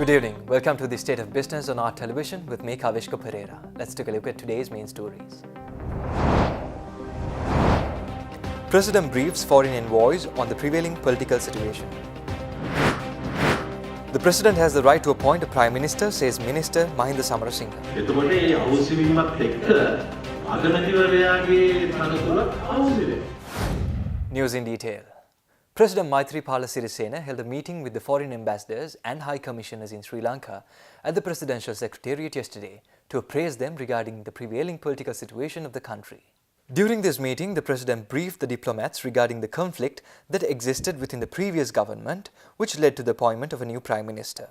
Good evening. Welcome to the State of Business on our television with me, Kavishka Pereira. Let's take a look at today's main stories. President briefs foreign envoys on the prevailing political situation. The President has the right to appoint a Prime Minister, says Minister Mahinda Samarasinghe. News in detail. President Maithripala Sirisena held a meeting with the foreign ambassadors and high commissioners in Sri Lanka at the Presidential Secretariat yesterday to appraise them regarding the prevailing political situation of the country. During this meeting, the President briefed the diplomats regarding the conflict that existed within the previous government, which led to the appointment of a new Prime Minister.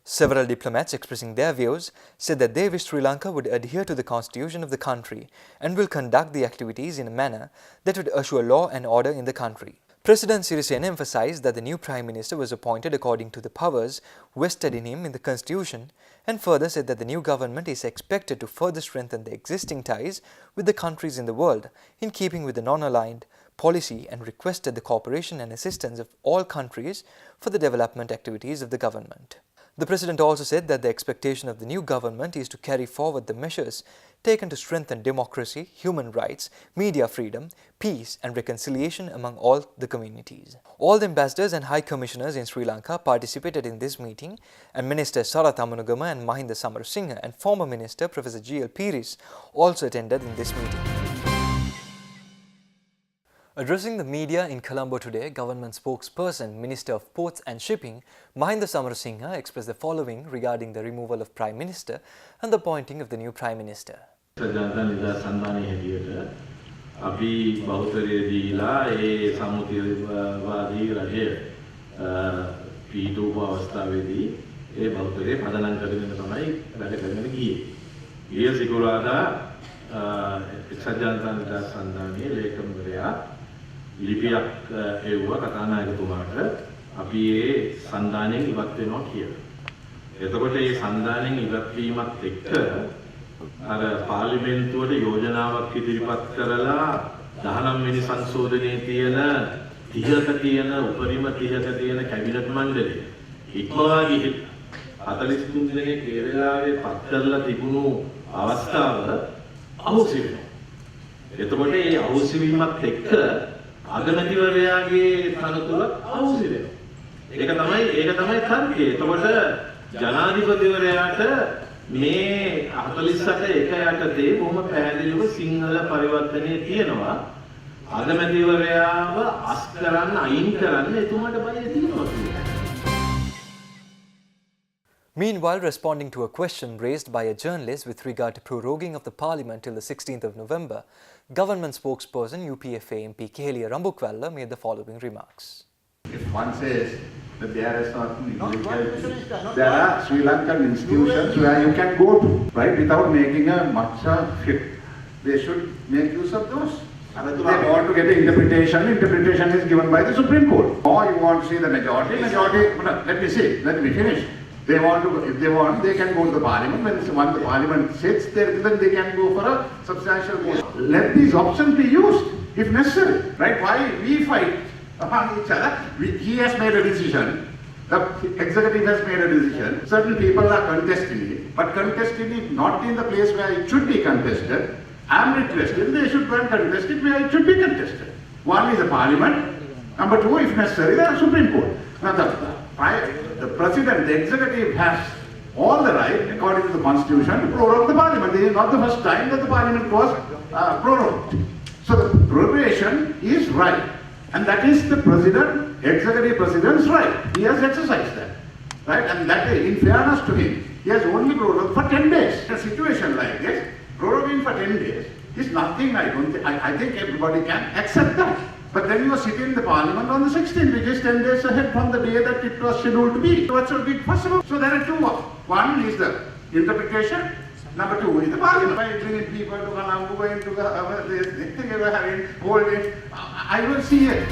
Several diplomats expressing their views said that they wish Sri Lanka would adhere to the constitution of the country and will conduct the activities in a manner that would assure law and order in the country. President Sirisena emphasized that the new Prime Minister was appointed according to the powers vested in him in the Constitution and further said that the new government is expected to further strengthen the existing ties with the countries in the world in keeping with the non-aligned policy and requested the cooperation and assistance of all countries for the development activities of the government. The President also said that the expectation of the new government is to carry forward the measures taken to strengthen democracy, human rights, media freedom, peace and reconciliation among all the communities. All the ambassadors and high commissioners in Sri Lanka participated in this meeting, and Minister Sarath Amunugama and Mahinda Samarasinghe and former Minister Professor G.L. Piris also attended in this meeting. Addressing the media in Colombo today, government spokesperson, Minister of Ports and Shipping, Mahinda Samarasinghe expressed the following regarding the removal of Prime Minister and the appointing of the new Prime Minister. අපි බෞද්ධරයේ දීලා ඒ සමුතිවාදී රජය පීඩෝප අවස්ථාවේදී ඒ බෞද්ධරයේ පදනම් කරගෙන තමයි වැඩ කරගෙන ගියේ. ඊයේ සිකුරාදා එක්සත් ජනතා නිදහස් සන්ධානයේ ලේකම්වරයා ලිපියක් එවුවා කතානායකතුමාට අපි ඒ සන්ධානයෙන් ඉවත් වෙනවා කියලා. එතකොට මේ සන්ධානයෙන් ඉවත් වීමත් එක්ක අර පාර්ලිමේන්තුවට යෝජනාවක් ඉදිරිපත් කරලා 19 වෙනි සංශෝධනයේ තියෙන 30ක තියෙන උපරිම 30ක තියෙන කැබිනට් මණ්ඩලය ඉක්මවා ගිහින් 43 දිනක කේරළාවේ පත් කරලා තිබුණු අවස්ථාව අහෝසි වෙනවා. එතකොට මේ අහෝසි වීමත් එක්ක අගමැතිවරයාගේ තනතුර අහෝසි වෙනවා. ඒක තමයි තර්කය. එතකොට ජනාධිපතිවරයාට මේ 48 එක යටතේ බොහොම පැහැදිලිව සිංහල පරිවර්තනයේ තියෙනවා. අගමැතිවරයාව අස් කරන්න අයින් කරන්න එතුමාට බය තියෙනවා කියලා. Meanwhile, responding to a question raised by a journalist with regard to proroguing of the parliament till the 16th of November, government spokesperson UPFA MP Kehelia Rambukwalla made the following remarks. If one says that there is there are Sri Lankan institutions where you can go to, right, without making a much fit. They should make use of those. If they want to get an interpretation is given by the Supreme Court. Or you want to see the majority, let me finish. If they want, they can go to the parliament. When the parliament sits, then they can go for a substantial vote. Let these options be used if necessary, right? Why we fight among each other? He has made a decision. The executive has made a decision. Certain people are contesting it, but contesting it not in the place where it should be contested. I am requesting they should go and contest it where it should be contested. One is the parliament. Number two, if necessary, the Supreme Court. Now the President, the executive has all the right, according to the Constitution, to prorogue the parliament. This is not the first time that the parliament was prorogued. So the prorogation is right. And that is the President, executive President's right. He has exercised that. Right? And that in fairness to him, he has only prorogued for 10 days. In a situation like this, proroguing for 10 days is nothing I think everybody can accept that. But then you are sitting in the parliament on the 16th, which is 10 days ahead from the day that it was scheduled to be. So what should be possible? So there are two. One is the interpretation. Number two is the parliament. By bringing people to Colombo, going to this thing ever having holding, I will see it.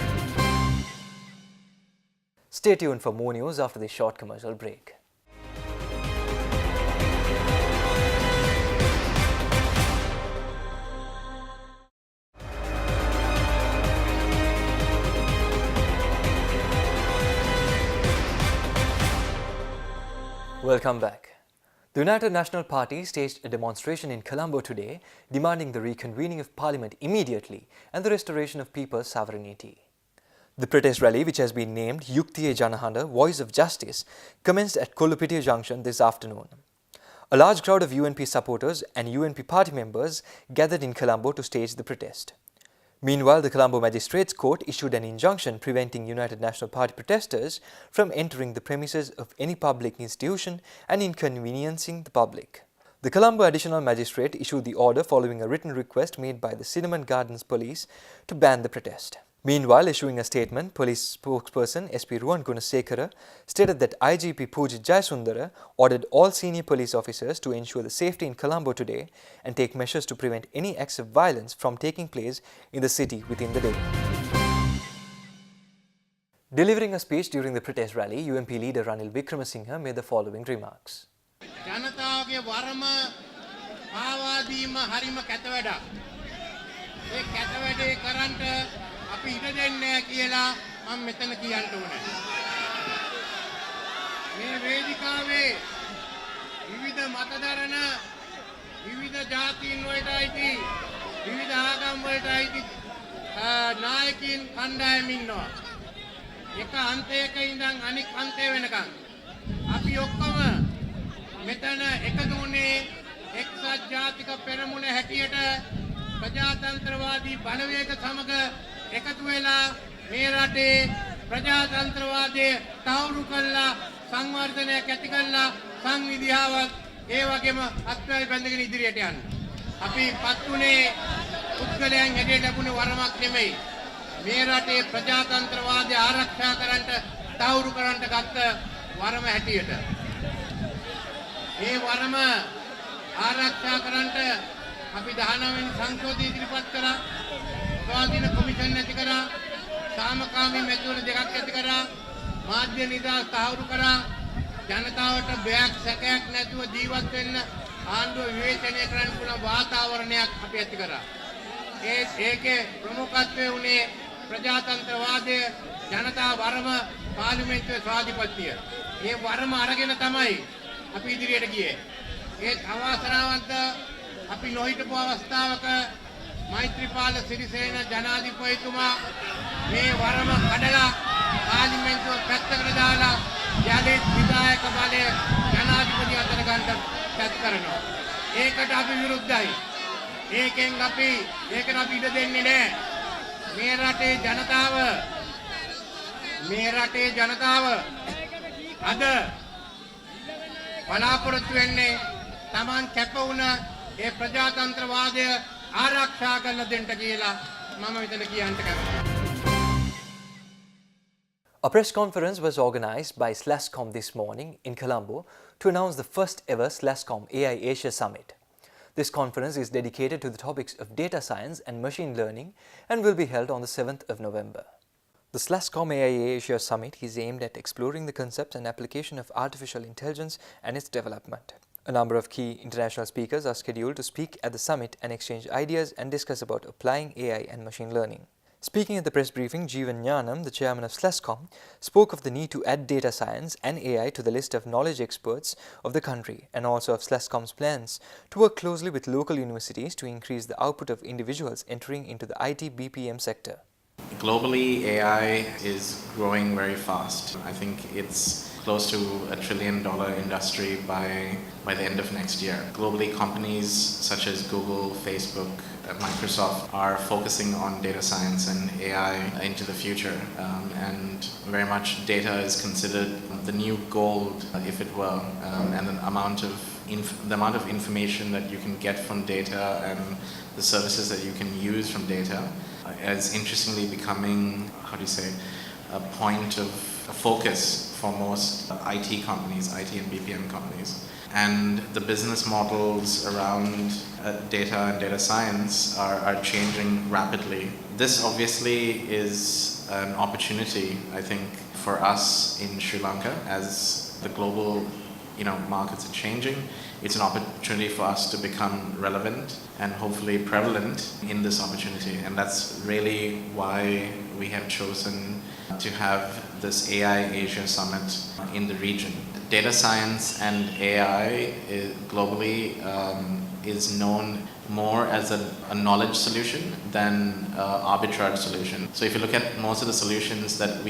Stay tuned for more news after this short commercial break. Welcome back. The United National Party staged a demonstration in Colombo today demanding the reconvening of Parliament immediately and the restoration of people's sovereignty. The protest rally, which has been named Yuktiye Janahanda, Voice of Justice, commenced at Kolupitiya Junction this afternoon. A large crowd of UNP supporters and UNP party members gathered in Colombo to stage the protest. Meanwhile, the Colombo Magistrates Court issued an injunction preventing United National Party protesters from entering the premises of any public institution and inconveniencing the public. The Colombo Additional Magistrate issued the order following a written request made by the Cinnamon Gardens Police to ban the protest. Meanwhile, issuing a statement, police spokesperson SP Ruwan Gunasekara stated that IGP Pujit Jayasundara ordered all senior police officers to ensure the safety in Colombo today and take measures to prevent any acts of violence from taking place in the city within the day. Delivering a speech during the protest rally, UNP leader Ranil Wickremesinghe made the following remarks. ජනතාවගේ වරම පාවා දීම හරිම කැත වැඩක්. ඒ කැත වැඩේ කරන්ට අපි ඉඩ දෙන්නේ කියලා මම මෙතන කියන්න ඕනේ. මේ වේදිකාවේ විවිධ මතදරන විවිධ ජාතීන් වලට අයිති විවිධ ආගම් වලට අයිති නායකයින් කණ්ඩායම් ඉන්නවා. එක අන්තයක ඉඳන් අනික් අන්තය වෙනකන් අපි ඔක්කොම මෙතන එකතු වුණේ එක්සත් ජාතික පෙරමුණ හැටියට ප්‍රජාතන්ත්‍රවාදී බලවේග සමග එකතු වෙලා මේ රටේ ප්‍රජාතන්ත්‍රවාදයේ තවුරු කළා සංවර්ධනයක් ඇති කළා සංවිධාවක් ඒ වගේම අත්වැල් බැඳගෙන ඉදිරියට යන්න. අපි පත්ුනේ පුද්ගලයන් හැටියට ලැබුණ වරමක් නෙමෙයි. මේ රටේ ප්‍රජාතන්ත්‍රවාදය ආරක්ෂා කරන්න තවුරු කරන්න ගත්ත වරම හැටියට. මේ වරම ආරක්ෂා කරන්නට අපි 19 වෙනි සංශෝධනය ඉදිරිපත් කරා. ස්වාධීන කොමිෂන් ඇති කරා. සාමකාමී මැතිවරණ දෙකක් ඇති කරා. මාධ්‍ය නිදහස තහවුරු කරා. ජනතාවට බයක් සැකයක් නැතුව ජීවත් වෙන්න ආණ්ඩුව විවේචනය කරන්න පුළුවන් වාතාවරණයක් අපි ඇති කරා. ඒකේ ප්‍රමුඛත්වයේ උනේ ප්‍රජාතන්ත්‍රවාදයේ ජනතා වරම පාර්ලිමේන්තුවේ ස්වාධීපත්‍ය. මේ වරම අරගෙන තමයි අපි ඉදිරියට ගියේ. ඒ අවාසනාවන්ත අපි නොහිටපු අවස්ථාවක මෛත්‍රීපාල සිරිසේන ජනාධිපතිතුමා මේ වරම කඩලා පාර්ලිමේන්තුව පැත්තකට දාලා යලි විධායක බලය ජනාධිපති අතර ගන්න පැත් කරනවා. ඒකට අපි විරුද්ධයි. ඒකෙන් අපි ඉඩ දෙන්නේ නැහැ. මේ රටේ ජනතාව අද බලාපොරොත්තු වෙන්නේ Taman කැප වුණ ඒ ප්‍රජාතන්ත්‍රවාදය ආරක්ෂා කරලා දෙන්න කියලා මම මෙතන කියන්න කැමතියි. A press conference was organized by SLASCOM this morning in Colombo to announce the first ever SLASCOM AI Asia Summit. This conference is dedicated to the topics of data science and machine learning and will be held on the 7th of November. The SLASCOM AI Asia Summit is aimed at exploring the concepts and application of artificial intelligence and its development. A number of key international speakers are scheduled to speak at the summit and exchange ideas and discuss about applying AI and machine learning. Speaking at the press briefing, Jeevan Jnanam, the chairman of SLASCOM, spoke of the need to add data science and AI to the list of knowledge experts of the country and also of SLASCOM's plans to work closely with local universities to increase the output of individuals entering into the IT BPM sector. Globally, AI is growing very fast. I think it's close to $1 trillion industry by the end of next year. Globally, companies such as Google, Facebook, Microsoft are focusing on data science and AI into the future. And very much data is considered the new gold, if it were, and the amount of information that you can get from data and the services that you can use from data is interestingly becoming, a point of focus for most IT companies, IT and BPM companies. And the business models around data and data science are changing rapidly. This obviously is an opportunity, I think, for us in Sri Lanka as the global markets are changing. It's an opportunity for us to become relevant and hopefully prevalent in this opportunity. And that's really why we have chosen to have this AI Asia Summit in the region. data science and AI globally is known more as a knowledge solution than arbitrage solution. So if you look at most of the solutions that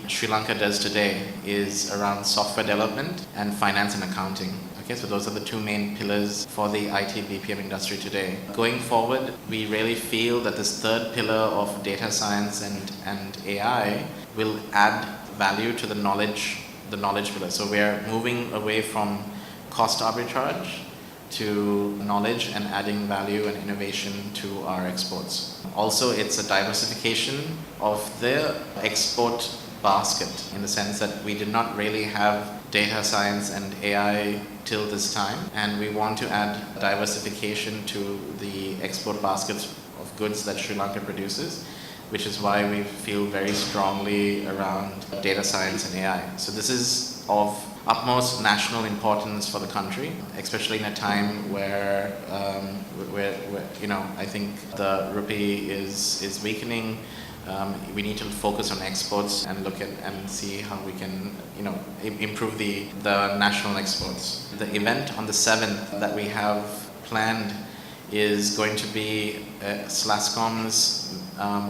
Sri Lanka does today is around software development and finance and accounting. Okay, so those are the two main pillars for the IT BPM industry today. Going forward, we really feel that this third pillar of data science and AI will add value to the knowledge pillar. So we are moving away from cost arbitrage to knowledge and adding value and innovation to our exports. Also, it's a diversification of the export basket in the sense that we did not really have data science and AI till this time, and we want to add diversification to the export basket of goods that Sri Lanka produces, which is why we feel very strongly around data science and AI. So this is of utmost national importance for the country, especially in a time where I think the rupee is weakening. We need to focus on exports and look at and see how we can improve the national exports. The event on the 7th that we have planned is going to be SLASCOM's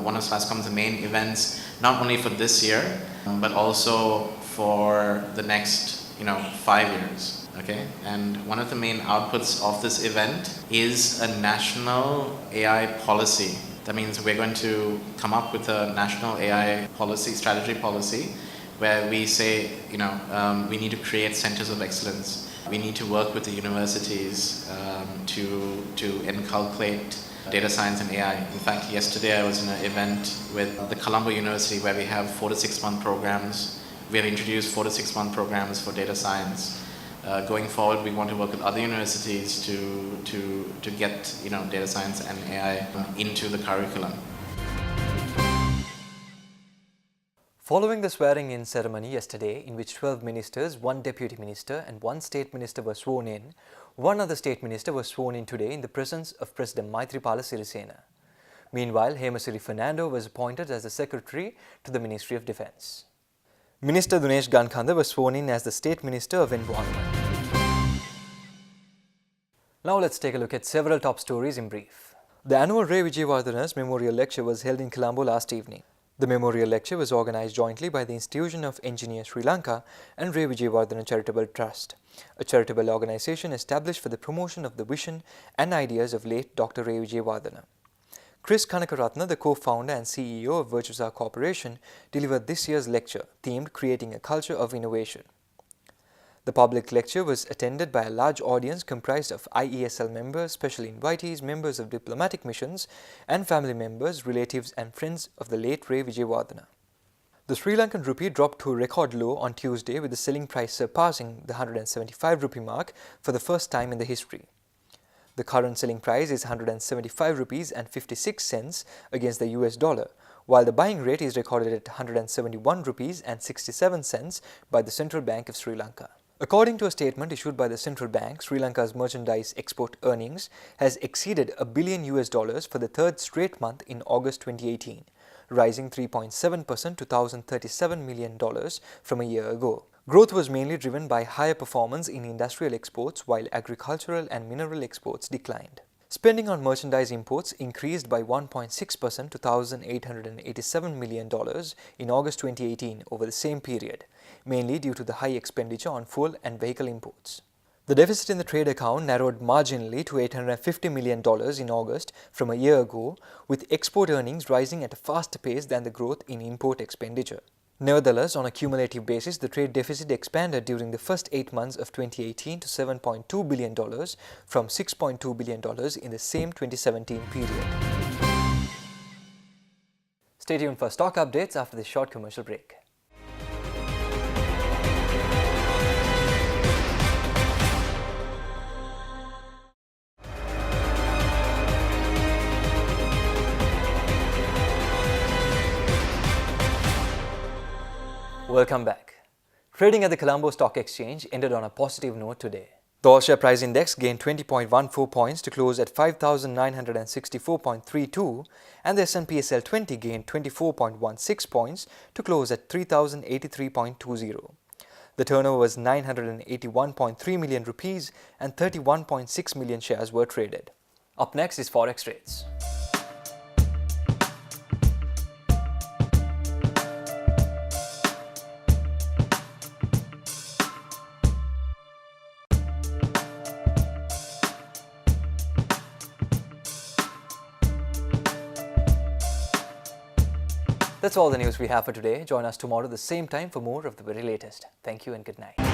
one of SLASCOM's main events, not only for this year but also for the next 5 years. Okay, and one of the main outputs of this event is a national AI policy. That means we're going to come up with a national AI strategy policy, where we say, we need to create centers of excellence. We need to work with the universities to inculcate data science and AI. In fact, yesterday I was in an event with the Colombo University where we have 4 to 6 month programs. We have introduced 4 to 6 month programs for data science. Going forward, we want to work with other universities to get data science and AI into the curriculum. Following the swearing-in ceremony yesterday, in which 12 ministers, 1 deputy minister and 1 state minister were sworn in, 1 other state minister was sworn in today in the presence of President Maithripala Sirisena. Meanwhile, Hemasiri Fernando was appointed as the Secretary to the Ministry of Defence. Minister Dinesh Gankanda was sworn in as the State Minister of Environment. Now let's take a look at several top stories in brief. The annual Ray Wijewardhana's Memorial Lecture was held in Colombo last evening. The Memorial Lecture was organised jointly by the Institution of Engineers Sri Lanka and Ray Wijewardhana Charitable Trust, a charitable organisation established for the promotion of the vision and ideas of late Dr. Ray Wijewardhana. Chris Kanakaratna, the co-founder and CEO of Virtusa Corporation, delivered this year's lecture themed Creating a Culture of Innovation. The public lecture was attended by a large audience comprised of IESL members, special invitees, members of diplomatic missions, and family members, relatives and friends of the late Ray Wijewardhana. The Sri Lankan rupee dropped to a record low on Tuesday, with the selling price surpassing the 175 rupee mark for the first time in the history. The current selling price is 175 rupees and 56 cents against the US dollar, while the buying rate is recorded at 171 rupees and 67 cents by the Central Bank of Sri Lanka. According to a statement issued by the central bank, Sri Lanka's merchandise export earnings has exceeded $1 billion for the third straight month in August 2018, rising 3.7% to $1,037 million from a year ago. Growth was mainly driven by higher performance in industrial exports, while agricultural and mineral exports declined. Spending on merchandise imports increased by 1.6% to $1,887 million in August 2018 over the same period, mainly due to the high expenditure on fuel and vehicle imports. The deficit in the trade account narrowed marginally to $850 million in August from a year ago, with export earnings rising at a faster pace than the growth in import expenditure. Nevertheless, on a cumulative basis, the trade deficit expanded during the first 8 months of 2018 to $7.2 billion from $6.2 billion in the same 2017 period. Stay tuned for stock updates after this short commercial break. Welcome back. Trading at the Colombo Stock Exchange ended on a positive note today. The All-Share Price Index gained 20.14 points to close at 5,964.32, and the S&P SL 20 gained 24.16 points to close at 3,083.20. The turnover was 981.3 million rupees and 31.6 million shares were traded. Up next is Forex rates. That's all the news we have for today. Join us tomorrow at the same time for more of the very latest. Thank you and good night.